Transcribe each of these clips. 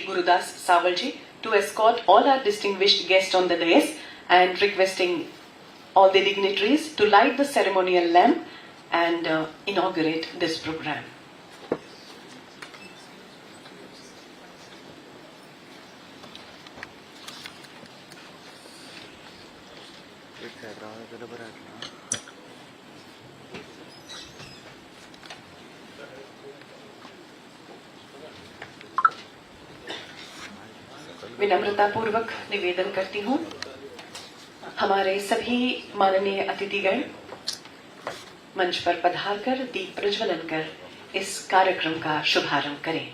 Gurudas Savalji to escort all our distinguished guests on the dais and requesting all the dignitaries to light the ceremonial lamp and inaugurate this program. विनम्रता पूर्वक निवेदन करती हूँ, हमारे सभी माननीय अतिथिगण मंच पर पधार कर दीप प्रज्वलन कर इस कार्यक्रम का शुभारंभ करें।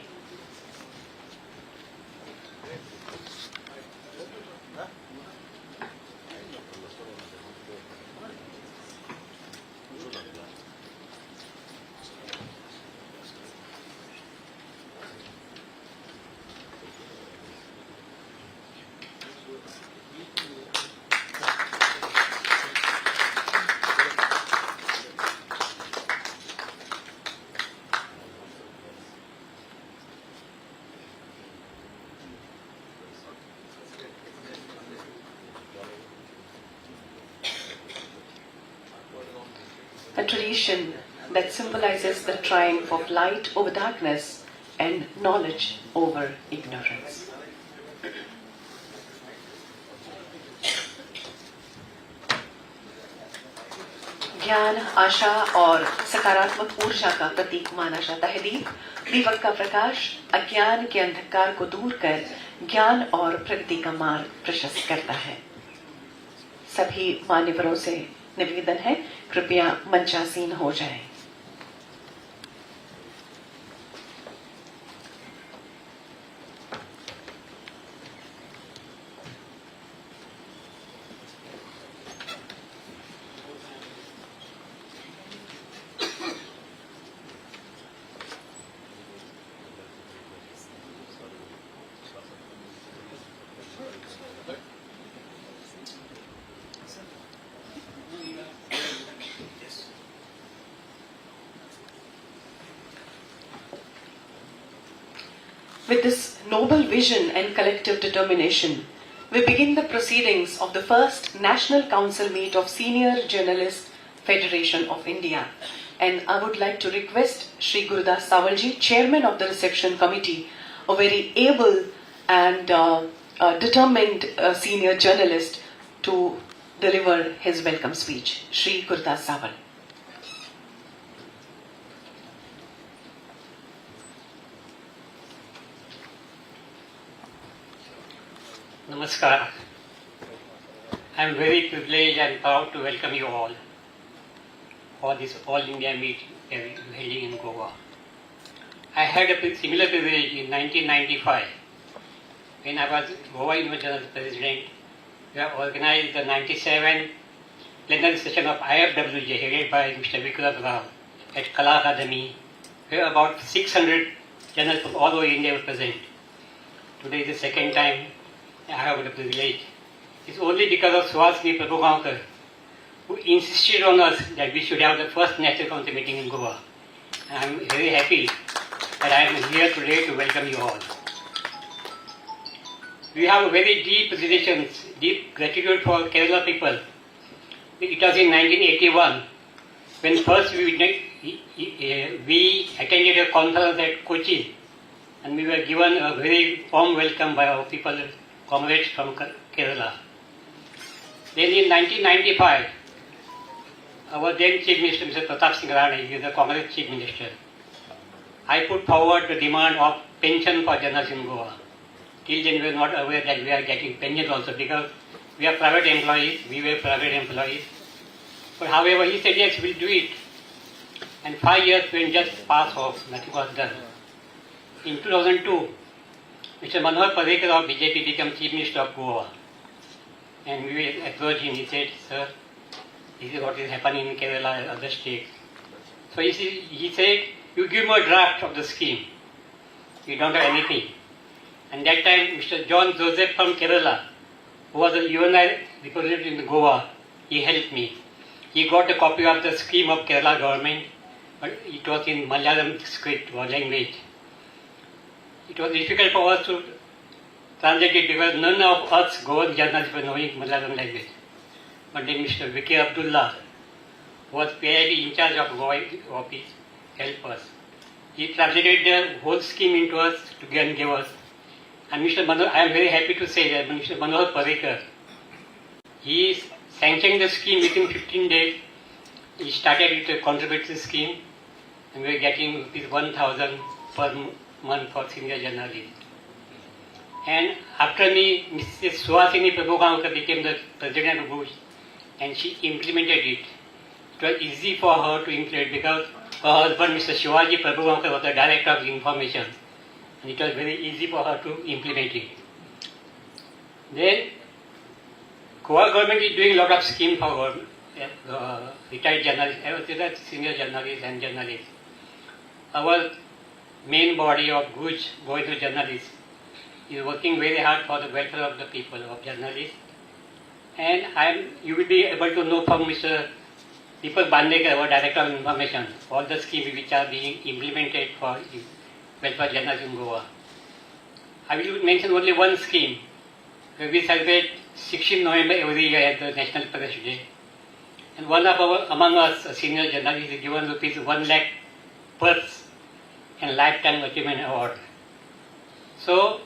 A tradition that symbolizes the triumph of light over darkness and knowledge over ignorance. ज्ञान, आशा और सकारात्मक ऊर्जा का प्रतीक माना जाता है दीप। दीपक का प्रकाश अज्ञान के अंधकार को दूर कर ज्ञान और प्रगति का मार्ग प्रशस्त करता है। सभी मान्यवरों से निवेदन है, कृपया मंचासीन हो जाएं। With this noble vision and collective determination, we begin the proceedings of the first National Council meet of Senior Journalist Federation of India. And I would like to request Shri Gurudas Savalji, Chairman of the Reception Committee, a very able and determined senior journalist, to deliver his welcome speech. Shri Gurudas Saval. Namaskar. I am very privileged and proud to welcome you all for this All India meeting held in Goa. I had a similar privilege in 1995 when I was Goa University President. We have organized the 97th plenary session of IFWJ headed by Mr. Vikram Rao at Kala Academy, where about 600 journalists from all over India were present. Today is the second time I have the privilege. It's only because of Swasni Prabhukankar, who insisted on us that we should have the first National Council meeting in Goa. And I'm very happy that I am here today to welcome you all. We have very deep relations, deep gratitude for Kerala people. It was in 1981 when first we attended a conference at Kochi, and we were given a very warm welcome by our people, comrades from Kerala. Then in 1995, our then Chief Minister, Mr. Pratap Singh Rane, he is the Congress Chief Minister, I put forward the demand of pension for journalists in Goa. Till then we were not aware that we are getting pensions also, because we are private employees, we were private employees. But however, he said yes, we'll do it. And 5 years went just passed off, nothing was done. In 2002, Mr. Manohar Parrikar of BJP became Chief Minister of Goa. And we approached him, he said, sir, this is what is happening in Kerala and other states. So he said, you give me a draft of the scheme. We don't have anything. And that time, Mr. John Joseph from Kerala, who was a UNI representative in Goa, he helped me. He got a copy of the scheme of Kerala government, but it was in Malayalam script or language. It was difficult for us to translate it because none of us Goan journalists were knowing Malayalam language. But then Mr. Vicky Abdullah, who was PID in charge of Goa office, helped us. He translated the whole scheme into us to give us. And Mr. Manohar, I am very happy to say that Mr. Manohar Parikar, he sanctioned the scheme within 15 days. He started with a contributory scheme, and we are getting rupees 1,000 per month for senior journalists. And after me, Mrs. Suhasini Prabhukankar became the president of Bush, and she implemented it. It was easy for her to implement because her husband, Mr. Shivaji Prabhukankar, was the director of information, and it was very easy for her to implement it. Then, Goa government is doing a lot of schemes for retired journalists, senior journalists and journalists. Our main body of Guj, Goa journalists, is working very hard for the welfare of the people, of journalists. And you will be able to know from Mr. Deepak Bandekar, our Director of Information, all the schemes which are being implemented for welfare journalists in Goa. I will mention only one scheme. We celebrate 16 November every year at the National Press Day. And among us, a senior journalist, is given rupees 1 lakh purse and lifetime achievement award. So,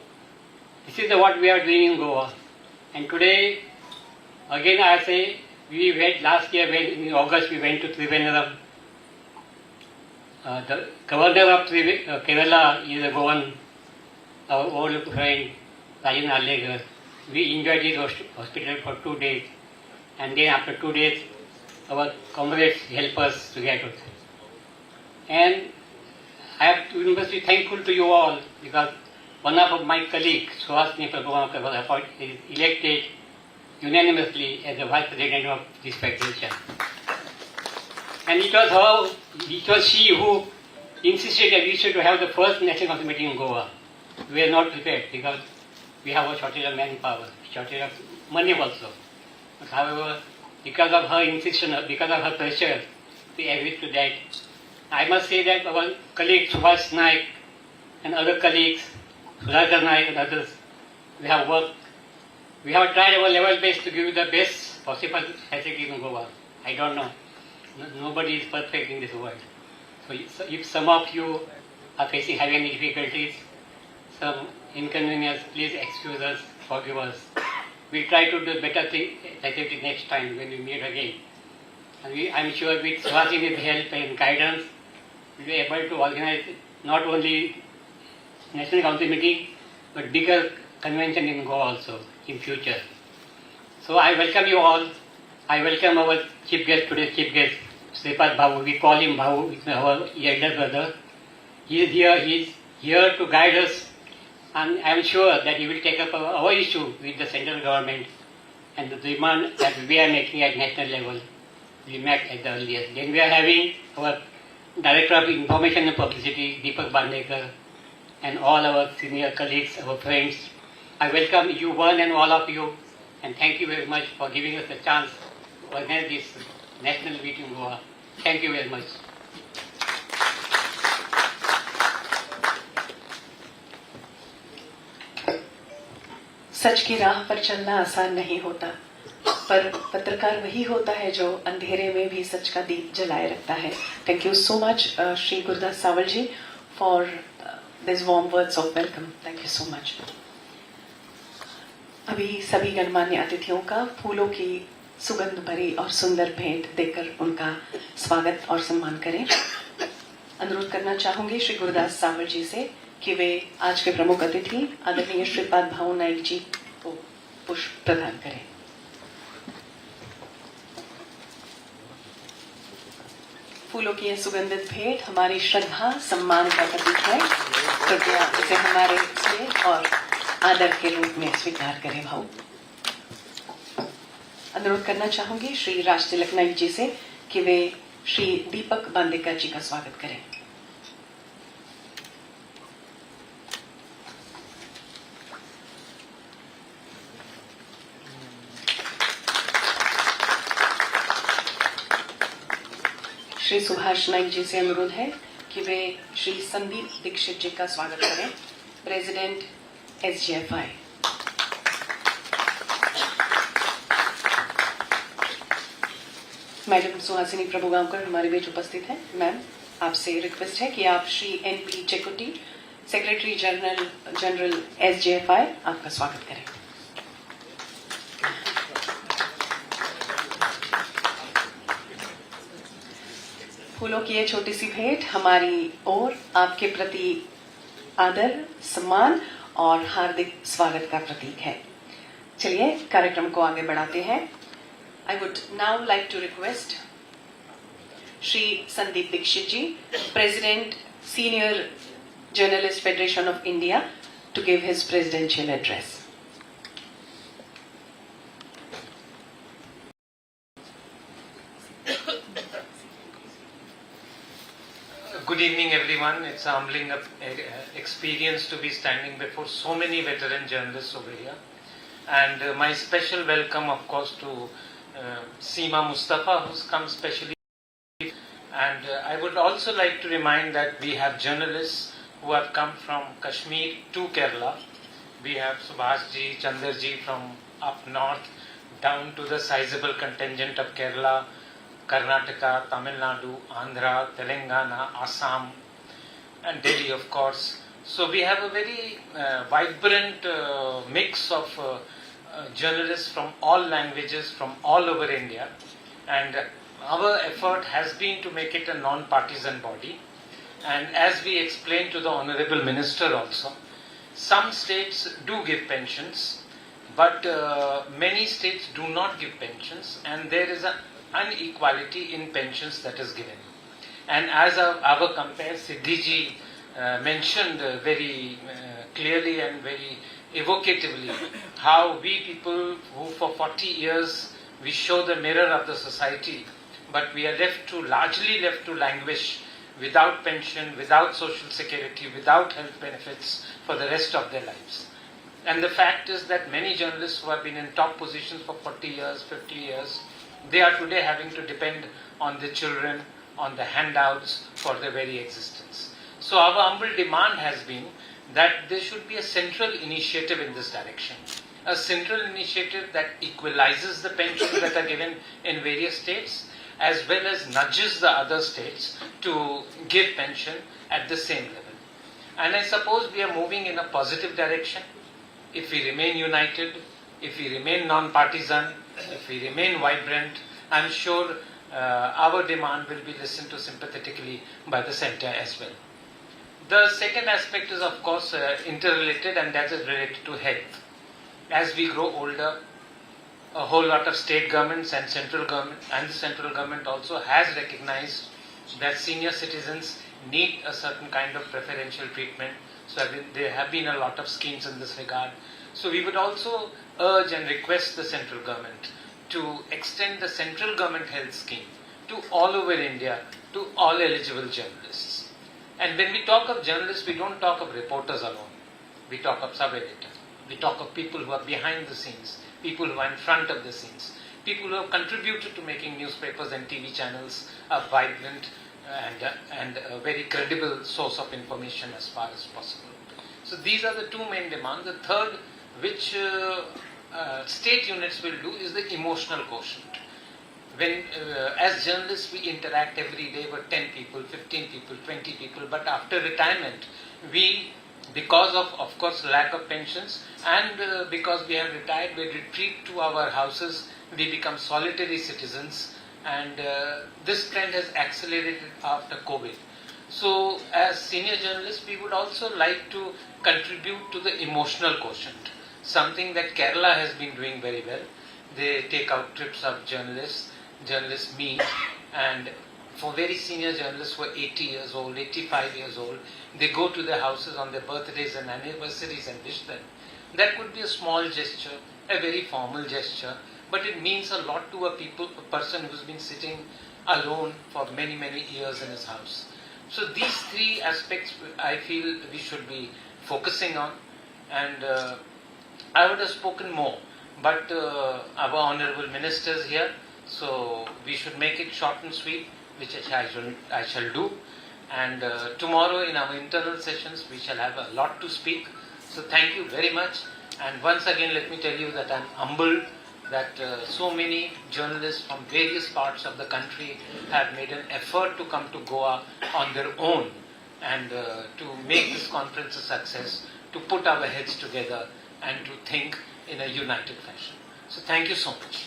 this is what we are doing in Goa. And today, again I say, we went last year, in August, we went to Trivandrum. The governor of Kerala is a Goan, our old friend, Rajan Allegar. We enjoyed his hospital for 2 days. And then after 2 days, our comrades helped us to get it. And I must be thankful to you all because one of my colleagues, Suhasini Prabhukankar, was elected unanimously as the vice president of this federation. And it was she who insisted that we should have the first national council meeting in Goa. We are not prepared because we have a shortage of manpower, shortage of money also. But however, because of her insistence, because of her pressure, we agreed to that. I must say that our colleague Subhash Naik and other colleagues, Sudhakar Naik and others, we have worked. We have tried our level best to give you the best possible facility in Goa. I don't know. Nobody is perfect in this world. So if some of you are having any difficulties, some inconvenience, please excuse us, forgive us. We'll try to do better activity next time when we meet again. And I'm sure with Suhasini's help and guidance, we'll be able to organize not only National Council meeting, but bigger convention in Goa also in future. So I welcome you all. I welcome our chief guest, today's chief guest, Sripad Babu. We call him Babu, our elder brother. He is here to guide us, and I am sure that he will take up our issue with the central government and the demand that we are making at national level. We met at the earliest. Then we are having our Director of Information and Publicity, Deepak Bandekar, and all our senior colleagues, our friends. I welcome you, one and all of you, and thank you very much for giving us the chance to organize this national meeting in Goa. Thank you very much. सच की राह पर चलना आसान नहीं होता, पर पत्रकार वही होता है जो अंधेरे में भी सच का दीप जलाए रखता है. Thank you so much Shri Gurdas Sawal ji for this warm words of welcome. Thank you so much. अभी सभी गणमान्य अतिथियों का फूलों की सुगंध भरी और सुंदर भेंट देकर उनका स्वागत और सम्मान करें. अनुरोध करना चाहूंगी श्री गुरदास सावल जी से कि वे आज के प्रमुख अतिथि आदरणीय श्रीपाद भाऊ नाइक जी को पुष्प प्रदान करें. फूलों की यह सुगंधित भेंट हमारी श्रद्धा सम्मान का प्रतीक है. कृपया इसे हमारे स्नेह और आदर के रूप में स्वीकार करें भाऊ. अनुरोध करना चाहूंगी श्री राज तिलक नाइक जी से कि वे श्री दीपक बांदेकर जी का स्वागत करें. श्री सुभाष नाइक जी से अनुरोध है कि वे श्री संदीप दीक्षित जी का स्वागत करें, president SJFI. Madam Suhasini Prabhugaonkar हमारे बीच उपस्थित हैं। मैम, आपसे रिक्वेस्ट है कि आप Shri N P. Chekutty, secretary general SJFI, आपका स्वागत करें। फूलों की ये छोटी सी भेंट हमारी ओर आपके प्रति आदर, सम्मान और हार्दिक स्वागत का प्रतीक है। चलिए कार्यक्रम को आगे बढ़ाते हैं। I would now like to request Shri Sandeep Dikshit ji, President, Senior Journalist Federation of India, to give his presidential address. Good evening, everyone. It's a humbling experience to be standing before so many veteran journalists over here. And my special welcome, of course, to Seema Mustafa, who's come specially. And I would also like to remind that we have journalists who have come from Kashmir to Kerala. We have Subhash ji, Chandar ji from up north down to the sizable contingent of Kerala, Karnataka, Tamil Nadu, Andhra, Telangana, Assam, and Delhi, of course. So we have a very vibrant mix of journalists from all languages, from all over India. And our effort has been to make it a non-partisan body. And as we explained to the Honorable Minister also, some states do give pensions, but many states do not give pensions, and there is an inequality in pensions that is given. And as our compare Siddhi ji mentioned very clearly and very evocatively how we people who for 40 years we show the mirror of the society, but we are largely left to languish without pension, without social security, without health benefits for the rest of their lives. And the fact is that many journalists who have been in top positions for 40 years, 50 years, they are today having to depend on the children, on the handouts for their very existence. So our humble demand has been that there should be a central initiative in this direction. A central initiative that equalizes the pensions that are given in various states, as well as nudges the other states to give pension at the same level. And I suppose we are moving in a positive direction if we remain united, if we remain non-partisan, if we remain vibrant. I'm sure our demand will be listened to sympathetically by the centre as well. The second aspect is, of course, interrelated, and that is related to health. As we grow older, a whole lot of state governments and central government also has recognized that senior citizens need a certain kind of preferential treatment. So there have been a lot of schemes in this regard. So we would also urge and request the central government to extend the central government health scheme to all over India, to all eligible journalists. And when we talk of journalists, we don't talk of reporters alone. We talk of sub-editors. We talk of people who are behind the scenes, people who are in front of the scenes, people who have contributed to making newspapers and TV channels a vibrant and a very credible source of information as far as possible. So these are the two main demands. The third, which state units will do, is the emotional quotient. When, as journalists, we interact every day with 10 people, 15 people, 20 people, but after retirement, we, because of course, lack of pensions, and because we have retired, we retreat to our houses, we become solitary citizens, and this trend has accelerated after COVID. So, as senior journalists, we would also like to contribute to the emotional quotient, something that Kerala has been doing very well. They take out trips of journalists meet, and for very senior journalists who are 80 years old, 85 years old, they go to their houses on their birthdays and anniversaries and wish them. That could be a small gesture, a very formal gesture, but it means a lot to a person who's been sitting alone for many, many years in his house. So these three aspects I feel we should be focusing on, and I would have spoken more, but our honourable ministers here, so we should make it short and sweet, which I shall do. And tomorrow in our internal sessions we shall have a lot to speak. So thank you very much. And once again let me tell you that I am humbled that so many journalists from various parts of the country have made an effort to come to Goa on their own and to make this conference a success, to put our heads together and to think in a united fashion. So thank you so much.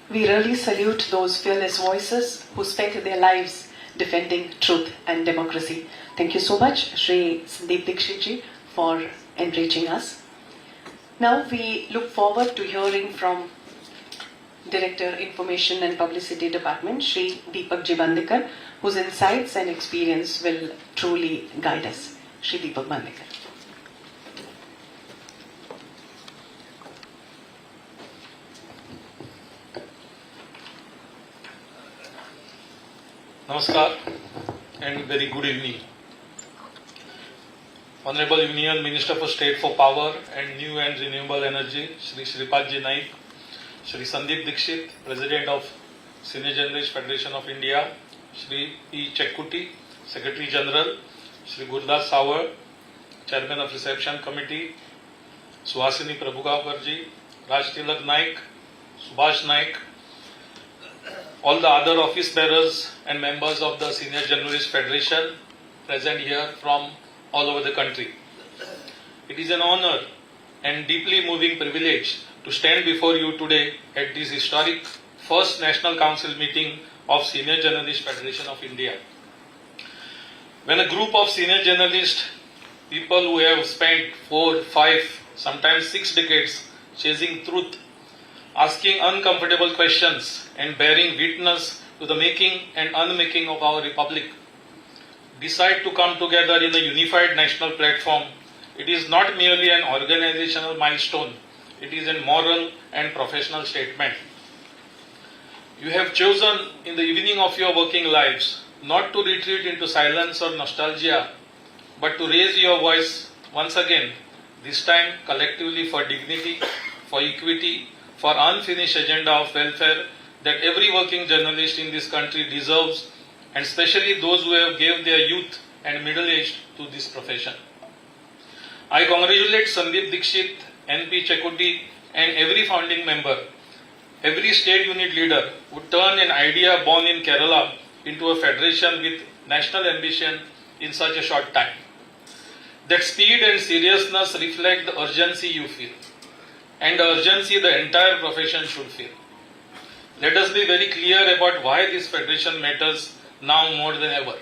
We really salute those fearless voices who spent their lives defending truth and democracy. Thank you so much, Shri Sandeep Dikshit ji, for enriching us. Now we look forward to hearing from Director Information and Publicity Department, Shri Deepak ji Bandekar, whose insights and experience will truly guide us. Shri Deepak Bandekar. Namaskar and very good evening. Honorable Union Minister for State for Power and New and Renewable Energy, Shri Shripad Ji Naik, Shri Sandeep Dikshit, President of Senior Journalists Federation of India, Shri E. Chekkuti, Secretary General, Shri Gurdas Savar, Chairman of Reception Committee, Suhasini Prabhugaonkar Ji, Raj Tilak Naik, Subhash Naik, all the other office bearers and members of the Senior Journalist Federation present here from all over the country. It is an honor and deeply moving privilege to stand before you today at this historic first National Council meeting of Senior Journalist Federation of India. When a group of senior journalists, people who have spent 4, 5, sometimes 6 decades chasing truth, asking uncomfortable questions and bearing witness to the making and unmaking of our republic, decide to come together in a unified national platform, it is not merely an organizational milestone, it is a moral and professional statement. You have chosen in the evening of your working lives not to retreat into silence or nostalgia, but to raise your voice once again, this time collectively for dignity, for equity, for unfinished agenda of welfare that every working journalist in this country deserves, and especially those who have given their youth and middle age to this profession. I congratulate Sandeep Dikshit, NP Chekkuti and every founding member, every state unit leader who turned an idea born in Kerala into a federation with national ambition in such a short time. That speed and seriousness reflect the urgency you feel, and the urgency the entire profession should feel. Let us be very clear about why this federation matters now more than ever.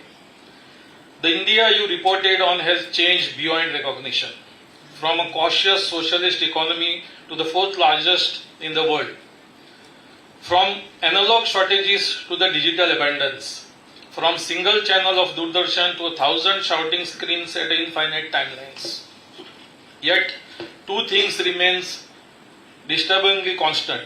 The India you reported on has changed beyond recognition, from a cautious socialist economy to the 4th largest in the world, from analog strategies to the digital abundance, from single channel of Doordarshan to 1,000 shouting screens at infinite timelines. Yet, two things remains disturbingly constant.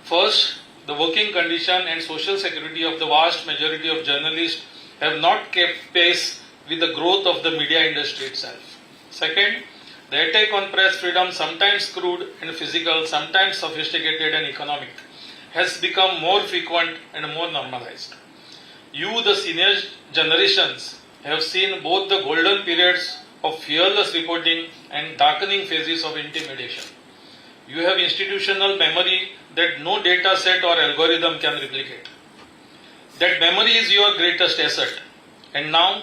First, the working condition and social security of the vast majority of journalists have not kept pace with the growth of the media industry itself. Second, the attack on press freedom, sometimes crude and physical, sometimes sophisticated and economic, has become more frequent and more normalized. You, the senior generations, have seen both the golden periods of fearless reporting and darkening phases of intimidation. You have institutional memory that no data set or algorithm can replicate. That memory is your greatest asset. And now,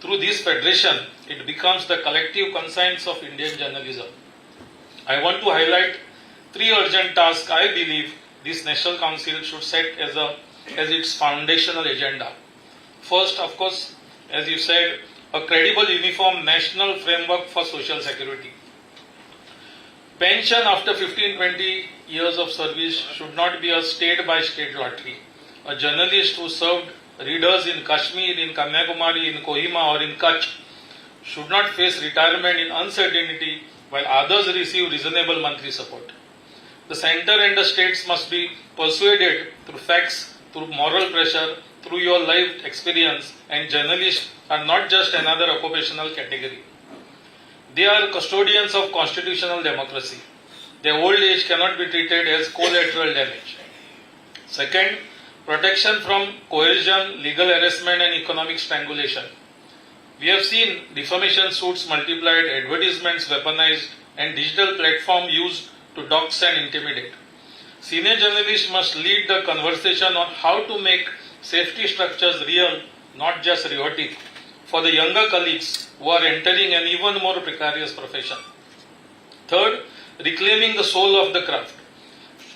through this federation, it becomes the collective conscience of Indian journalism. I want to highlight 3 urgent tasks I believe this National Council should set as its foundational agenda. First, of course, as you said, a credible uniform national framework for social security. Pension after 15-20 years of service should not be a state-by-state lottery. A journalist who served readers in Kashmir, in Kanyakumari, in Kohima or in Kutch should not face retirement in uncertainty while others receive reasonable monthly support. The center and the states must be persuaded through facts, through moral pressure, through your lived experience, and journalists are not just another occupational category. They are custodians of constitutional democracy. Their old age cannot be treated as collateral damage. Second, protection from coercion, legal harassment and economic strangulation. We have seen defamation suits multiplied, advertisements weaponized and digital platform used to dox and intimidate. Senior journalists must lead the conversation on how to make safety structures real, not just rhetoric, for the younger colleagues who are entering an even more precarious profession. Third, reclaiming the soul of the craft.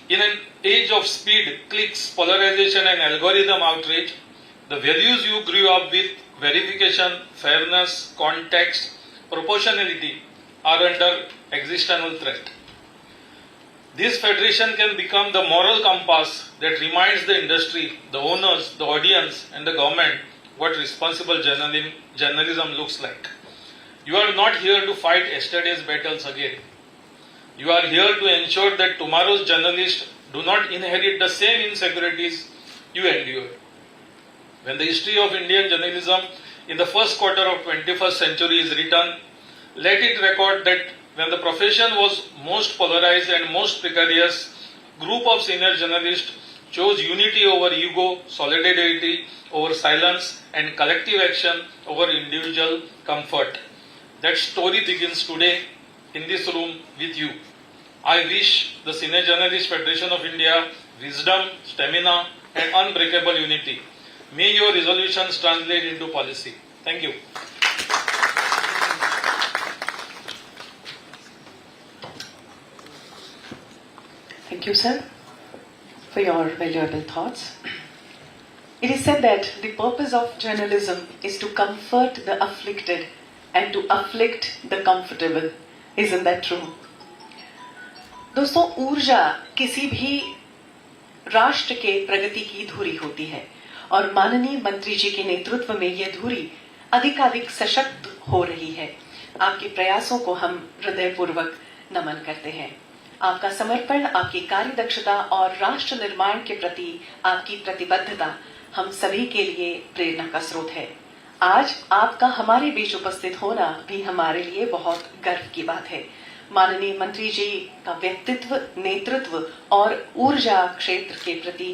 In an age of speed, clicks, polarization and algorithm outrage, the values you grew up with, verification, fairness, context, proportionality, are under existential threat. This federation can become the moral compass that reminds the industry, the owners, the audience and the government what responsible journalism looks like. You are not here to fight yesterday's battles again. You are here to ensure that tomorrow's journalists do not inherit the same insecurities you endured. When the history of Indian journalism in the first quarter of 21st century is written, let it record that when the profession was most polarized and most precarious, group of senior journalists chose unity over ego, solidarity over silence and collective action over individual comfort. That story begins today in this room with you. I wish the Senior Journalist Federation of India wisdom, stamina and unbreakable unity. May your resolutions translate into policy. Thank you. Thank you, sir, for your valuable thoughts. It is said that the purpose of journalism is to comfort the afflicted and to afflict the comfortable. Isn't that true? दोस्तों, ऊर्जा किसी भी राष्ट्र के प्रगति की धुरी होती है और माननीय मंत्री जी के नेतृत्व में यह धुरी अधिकाधिक सशक्त हो रही है. आपके प्रयासों को हम हृदयपूर्वक नमन करते हैं. आपका समर्पण, आपकी कार्यदक्षता और राष्ट्र निर्माण के प्रति आपकी प्रतिबद्धता हम सभी के लिए प्रेरणा का स्रोत है. आज आपका हमारे बीच उपस्थित होना भी हमारे लिए बहुत गर्व की बात है. माननीय मंत्री जी का व्यक्तित्व, नेतृत्व और ऊर्जा क्षेत्र के प्रति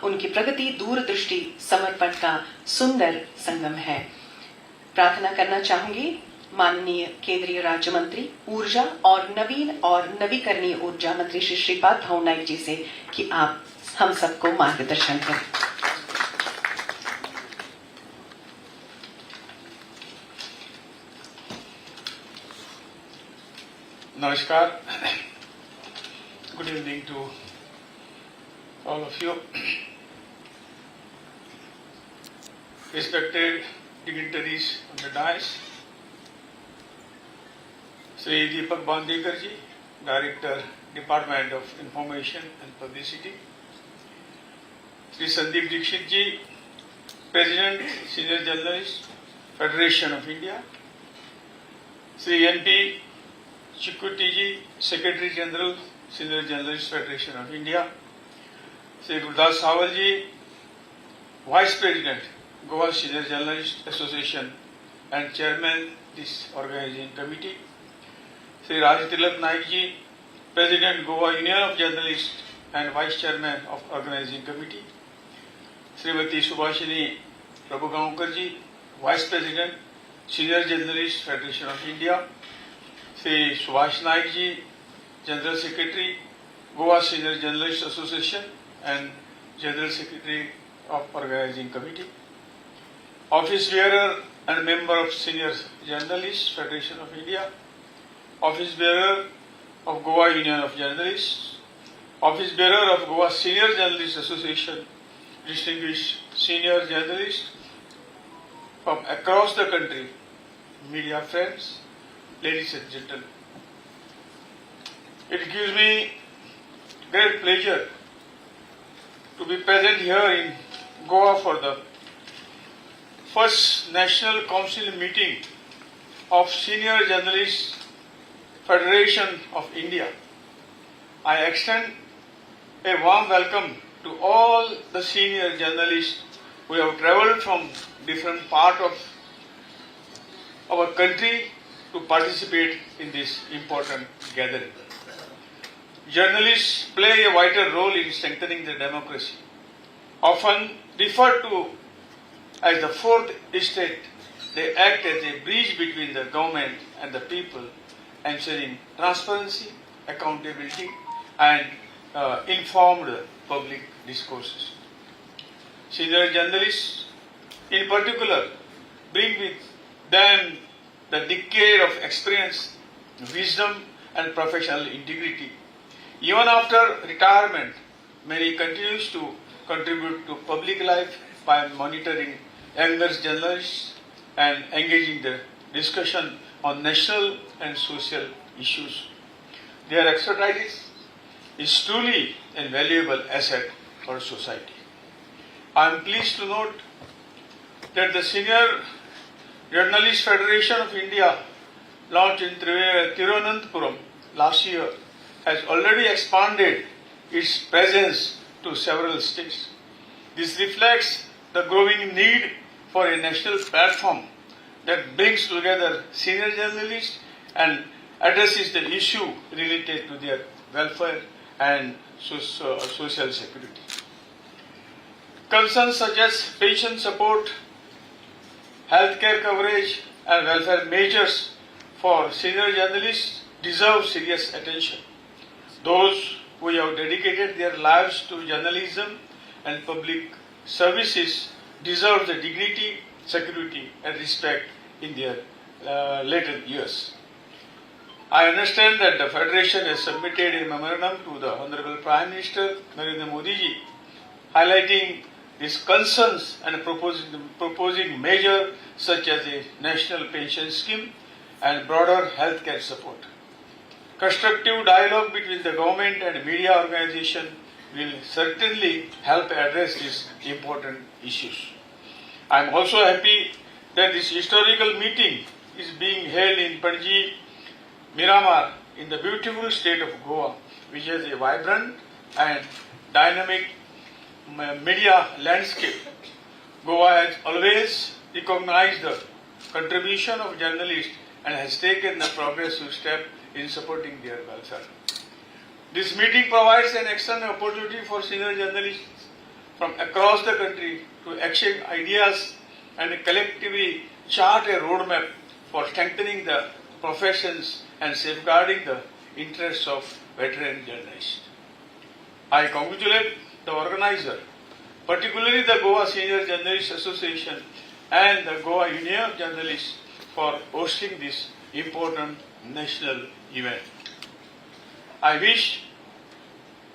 उनकी प्रगति, दूरदृष्टि, समर्पण का सुंदर संगम है. प्रार्थना करना चाहूंगी माननीय केंद्रीय राज्य मंत्री ऊर्जा और नवीन और नवीकरणीय ऊर्जा मंत्री श्री श्रीपाद भाऊ नाइक जी से कि आप हम सबको मार्गदर्शन करें. Namaskar. Good evening to all of you. Respected dignitaries on the dais, Sri Deepak Bandekar ji, Director, Department of Information and Publicity, Sri Sandeep Dikshit ji, President, Senior Journalist, Federation of India, Sri N.P. Chikuti ji, Secretary General, Senior Journalist Federation of India, Sri Gurdas Sawal ji, Vice President, Goa Senior Journalist Association and Chairman this organizing committee, Sri Raj Tilak Naik ji, President Goa Union of Journalists and Vice Chairman of organizing committee, Srimati Subhashini Prabhugaonkar ji, Vice President, Senior Journalist Federation of India, Sri Subhash Naik ji, General Secretary, Goa Senior Journalist Association and General Secretary of Organizing Committee, Office Bearer and Member of Senior Journalists Federation of India, Office Bearer of Goa Union of Journalists, Office Bearer of Goa Senior Journalists Association, distinguished senior journalists from across the country, media friends, ladies and gentlemen. It gives me great pleasure to be present here in Goa for the first National Council meeting of Senior Journalists Federation of India. I extend a warm welcome to all the senior journalists who have travelled from different parts of our country to participate in this important gathering. Journalists play a vital role in strengthening the democracy. often referred to as the fourth estate, they act as a bridge between the government and the people, ensuring transparency, accountability, and informed public discourses. Senior journalists, in particular, bring with them the decade of experience, wisdom, and professional integrity. Even after retirement, many continues to contribute to public life by monitoring younger journalists and engaging the discussion on national and social issues. Their expertise is truly a valuable asset for society. I am pleased to note that the Senior Journalist Federation of India, launched in Thiruvananthapuram last year, has already expanded its presence to several states. This reflects the growing need for a national platform that brings together senior journalists and addresses the issue related to their welfare and social security. Concerns such as pension support, healthcare coverage, and welfare measures for senior journalists deserve serious attention. Those who have dedicated their lives to journalism and public services deserve the dignity, security, and respect in their later years. I understand that the Federation has submitted a memorandum to the Honorable Prime Minister Narendra Modi ji, highlighting these concerns and proposing measures such as a national pension scheme and broader healthcare support. Constructive dialogue between the government and media organization will certainly help address these important issues. I am also happy that this historical meeting is being held in Panji, Miramar, in the beautiful state of Goa, which has a vibrant and dynamic media landscape. Goa has always recognized the contribution of journalists and has taken the progressive step in supporting their welfare. This meeting provides an excellent opportunity for senior journalists from across the country to exchange ideas and collectively chart a roadmap for strengthening the professions and safeguarding the interests of veteran journalists. I congratulate the organizer, particularly the Goa Senior Journalists Association and the Goa Union of Journalists, for hosting this important national event. I wish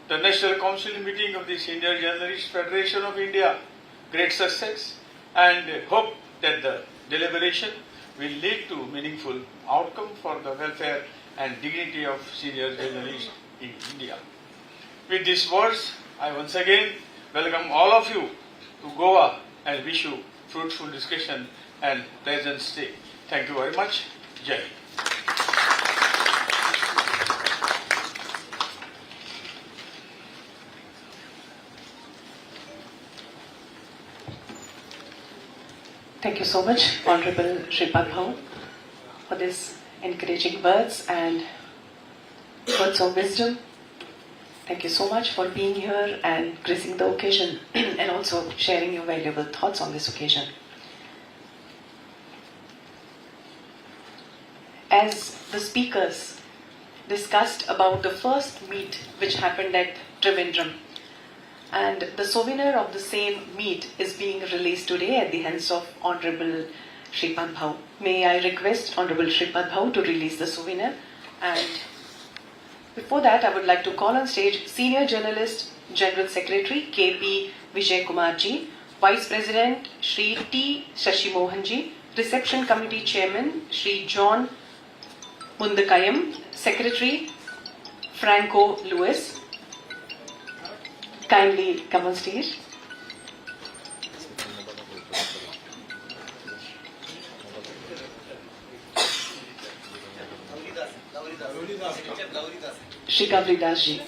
the National Council meeting of the Senior Journalists Federation of India great success and hope that the deliberation will lead to meaningful outcome for the welfare and dignity of senior journalists in India. With these words, I once again welcome all of you to Goa and wish you fruitful discussion and pleasant stay. Thank you very much. Jai Hind. Thank you so much, Honorable Shripad Bhau, for this encouraging words and words of wisdom. Thank you so much for being here and gracing the occasion and also sharing your valuable thoughts on this occasion. As the speakers discussed about the first meet which happened at Trivandrum, and the souvenir of the same meet is being released today at the hands of Honorable Shripad Bhau. May I request Honorable Shripad Bhau to release the souvenir. And before that, I would like to call on stage Senior Journalist General Secretary K.P. Vijay Kumar ji, Vice President Shri T. Shashi Mohan ji, Reception Committee Chairman Shri John Mundakayam, Secretary Franco Lewis. Kindly come on stage. Shri Gavridas ji.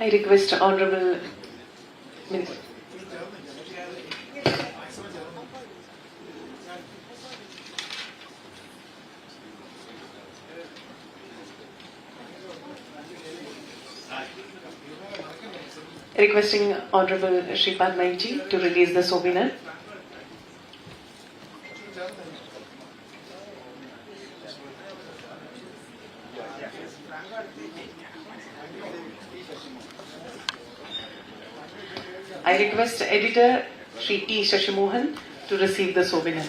I request Honorable Minister. Requesting Honorable Shripad Naikji to release the souvenir. I request Editor Shri T. Shashimohan to receive the souvenir.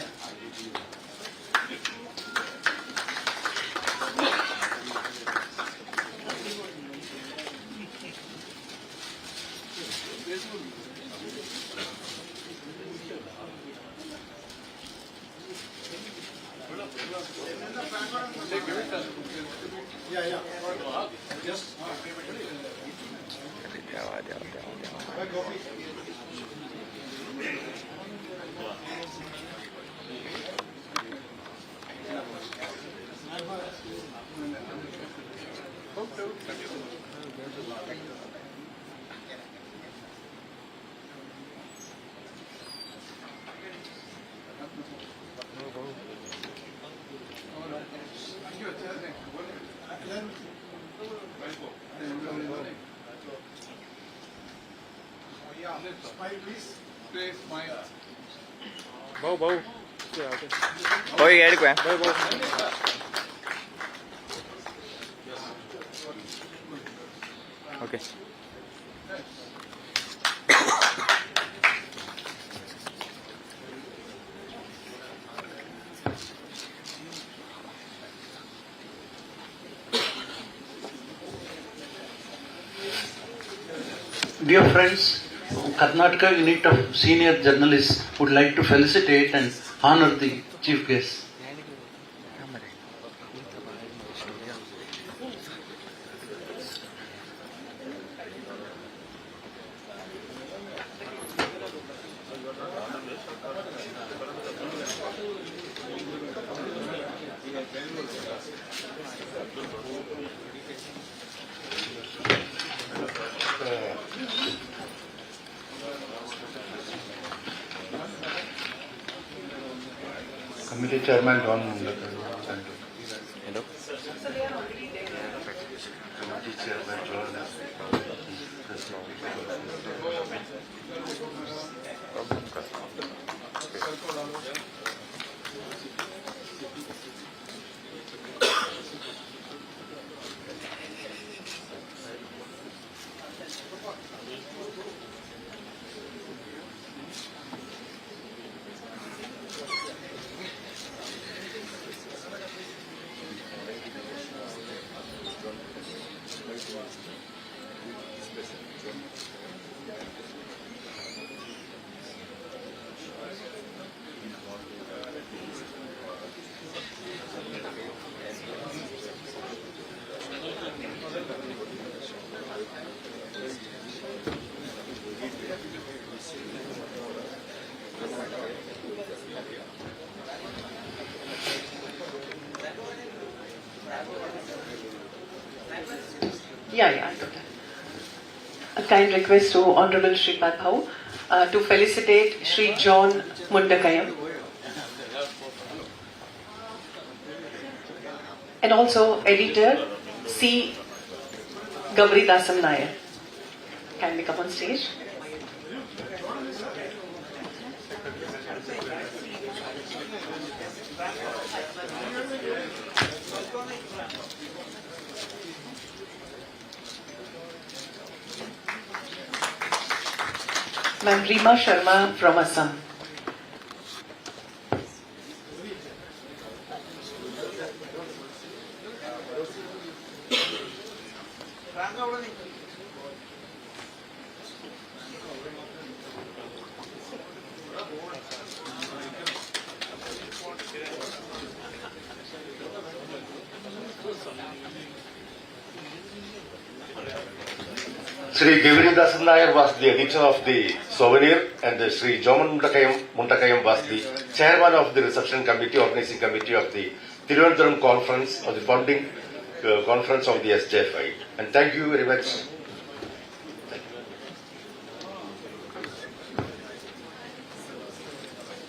Oi, Eric, okay. Dear friends, Karnataka Unit of Senior Journalists would like to felicitate and honor the chief guest. Committee Chairman John Mundakar. Hello. Committee Chairman John. Yeah, I got that. A kind request to Honorable Shripad Bhau to felicitate Shri John Mundakayam and also Editor C. Gavridasan Nair. Kindly come on stage. Ma'am Rima Sharma from Assam. Sri Gavridasan Nair was the editor of the Souvenir and Sri John Mundakayam was the chairman of the reception committee, organizing committee of the Thiruvananthapuram conference, of the founding conference of the SJFI. And thank you very much